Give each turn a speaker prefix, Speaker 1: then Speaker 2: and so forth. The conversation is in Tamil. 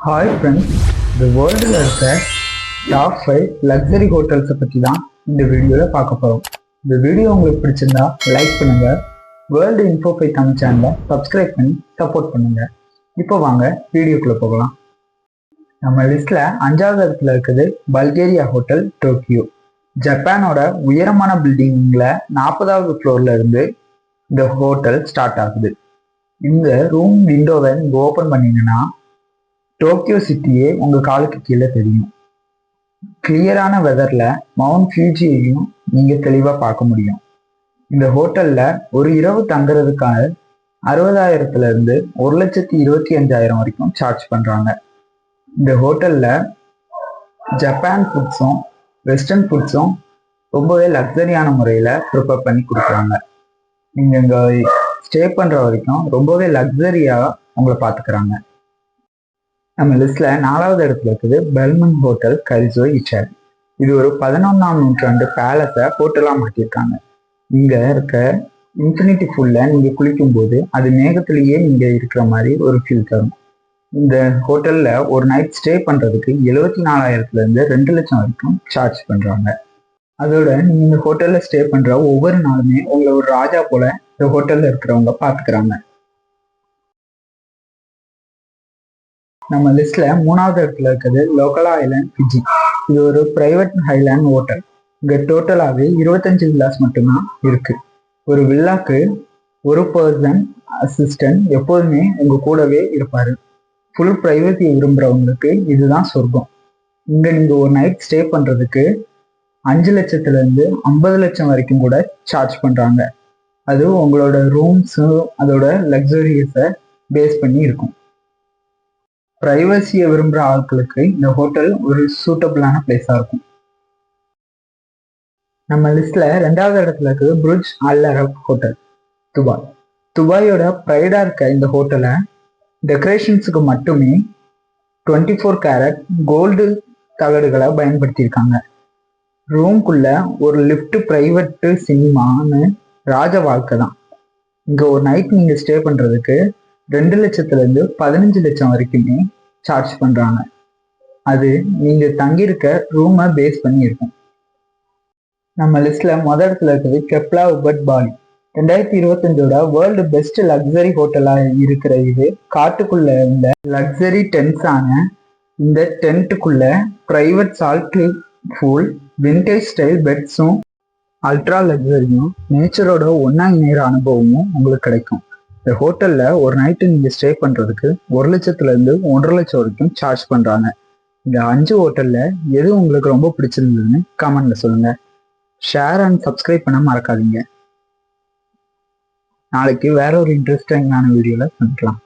Speaker 1: ஹாய் ஃப்ரெண்ட்ஸ், இந்த வேர்ல்டில் இருக்க டாப் 5 லக்ஸரி ஹோட்டல்ஸை பற்றி தான் இந்த வீடியோவில் பார்க்க போகிறோம். இந்த வீடியோ உங்களுக்கு பிடிச்சிருந்தா லைக் பண்ணுங்கள், வேர்ல்டு இன்ஃபோ 5 தமிழ் சேனலை சப்ஸ்கிரைப் பண்ணி சப்போர்ட் பண்ணுங்கள். இப்போ வாங்க வீடியோக்குள்ளே போகலாம். நம்ம லிஸ்ட்டில் 5வது இடத்துல இருக்குது பல்கேரியா ஹோட்டல் டோக்கியோ. ஜப்பானோட உயரமான பில்டிங்கில் 40வது ஃப்ளோரில் இருந்து இந்த ஹோட்டல் ஸ்டார்ட் ஆகுது. இந்த ரூம் விண்டோவை நீங்கள் ஓப்பன் பண்ணீங்கன்னா டோக்கியோ சிட்டியே உங்கள் காலுக்கு கீழே தெரியும். கிளியரான வெதரில் மவுண்ட் ஃபியூஜியையும் நீங்கள் தெளிவாக பார்க்க முடியும். இந்த ஹோட்டலில் ஒரு இரவு தங்குறதுக்கான 60,000 1,25,000 வரைக்கும் சார்ஜ் பண்ணுறாங்க. இந்த ஹோட்டலில் ஜப்பான் ஃபுட்ஸும் வெஸ்டர்ன் ஃபுட்ஸும் ரொம்பவே லக்ஸரியான முறையில் ப்ரிப்பேர் பண்ணி கொடுக்குறாங்க. நீங்கள் இங்கே ஸ்டே பண்ணுற வரைக்கும் ரொம்பவே லக்ஸரியாக உங்களை பார்த்துக்கிறாங்க. நம்ம லிஸ்ட்ல 4வது இடத்துல இருக்குது பெல்மன் ஹோட்டல் கரிசோ இட்டாலி. இது ஒரு 11ஆம் நூற்றாண்டு பேலஸை ஹோட்டலாக மாற்றிருக்காங்க. இங்க இருக்க இன்ஃபினிட்டி ஃபுல்ல நீங்க குளிக்கும் போது அது மேகத்திலேயே நீங்க இருக்கிற மாதிரி ஒரு ஃபீல் தரும். இந்த ஹோட்டல்ல ஒரு நைட் ஸ்டே பண்றதுக்கு 74,000 2 லட்சம் வரைக்கும் சார்ஜ் பண்றாங்க. அதோட நீங்க இந்த ஹோட்டல்ல ஸ்டே பண்ற ஒவ்வொரு நாளுமே உங்களை ஒரு ராஜா போல இந்த ஹோட்டல்ல இருக்கிறவங்க பாத்துக்கிறாங்க. நம்ம லிஸ்ட்ல 3வது இடத்துல இருக்கிறது லோக்கலா ஐலாண்ட் ஃபிஜி. இது ஒரு பிரைவேட் ஹைலாண்ட் ஹோட்டல். இங்க டோட்டலாவே 25 வில்லாஸ் மட்டும்தான் இருக்கு. ஒரு வில்லாக்கு ஒரு பர்சன் அசிஸ்டன்ட் எப்போதுமே உங்க கூடவே இருப்பாரு. ஃபுல் பிரைவசி விரும்புறவங்களுக்கு இதுதான் சொர்க்கம். இங்க நீங்க ஒரு நைட் ஸ்டே பண்றதுக்கு 5 லட்சத்துல 50 லட்சம் வரைக்கும் கூட சார்ஜ் பண்றாங்க. அது உங்களோட ரூம்ஸும் அதோட லக்ஸரியஸை பேஸ் பண்ணி இருக்கும். பிரைவசியை விரும்புகிற ஆட்களுக்கு இந்த ஹோட்டல் ஒரு சூட்டபிளான பிளேஸாக இருக்கும். நம்ம லிஸ்ட்ல 2வது இடத்துல இருக்குது Burj Al Arab hotel Dubai. துபாயோட ப்ரைடா இருக்க இந்த ஹோட்டலை டெக்கரேஷன்ஸுக்கு மட்டுமே 24 கேரட் கோல்டு தகடுகளை பயன்படுத்தியிருக்காங்க. ரூம்குள்ள ஒரு லிஃப்ட், பிரைவேட்டு சினிமான்னு ராஜ வாழ்க்கை தான். இங்க ஒரு நைட் நீங்க ஸ்டே பண்றதுக்கு 2 லட்சத்துல 15 லட்சம் வரைக்குமே சார்ஜ் பண்றாங்க. அது நீங்க தங்கியிருக்க ரூமை பேஸ் பண்ணி இருக்கும். நம்ம லிஸ்ட்ல முதல் இடத்துல இருக்கிறது கெப்லா உபட் பாலி. 2025ஓட வேர்ல்டு பெஸ்ட் லக்ஸரி ஹோட்டலா இருக்கிற இது காட்டுக்குள்ள இந்த லக்ஸரி டென்ட்ஸான இந்த டென்ட்டுக்குள்ள private salt pool, vintage style பெட்ஸும் அல்ட்ரா லக்ஸரியும் நேச்சரோட ஒன்னா இணைகிற அனுபவமும் உங்களுக்கு கிடைக்கும். இந்த ஹோட்டல்ல ஒரு நைட்டு நீங்க ஸ்டே பண்றதுக்கு 1 லட்சத்துல 1.5 லட்சம் வரைக்கும் சார்ஜ் பண்றாங்க. இந்த 5 ஹோட்டல்ல எது உங்களுக்கு ரொம்ப பிடிச்சிருந்ததுன்னு கமெண்ட்ல சொல்லுங்க. ஷேர் அண்ட் சப்ஸ்கிரைப் பண்ண மறக்காதீங்க. நாளைக்கு வேற ஒரு இன்ட்ரெஸ்டிங்கான வீடியோல சந்திக்கலாம்.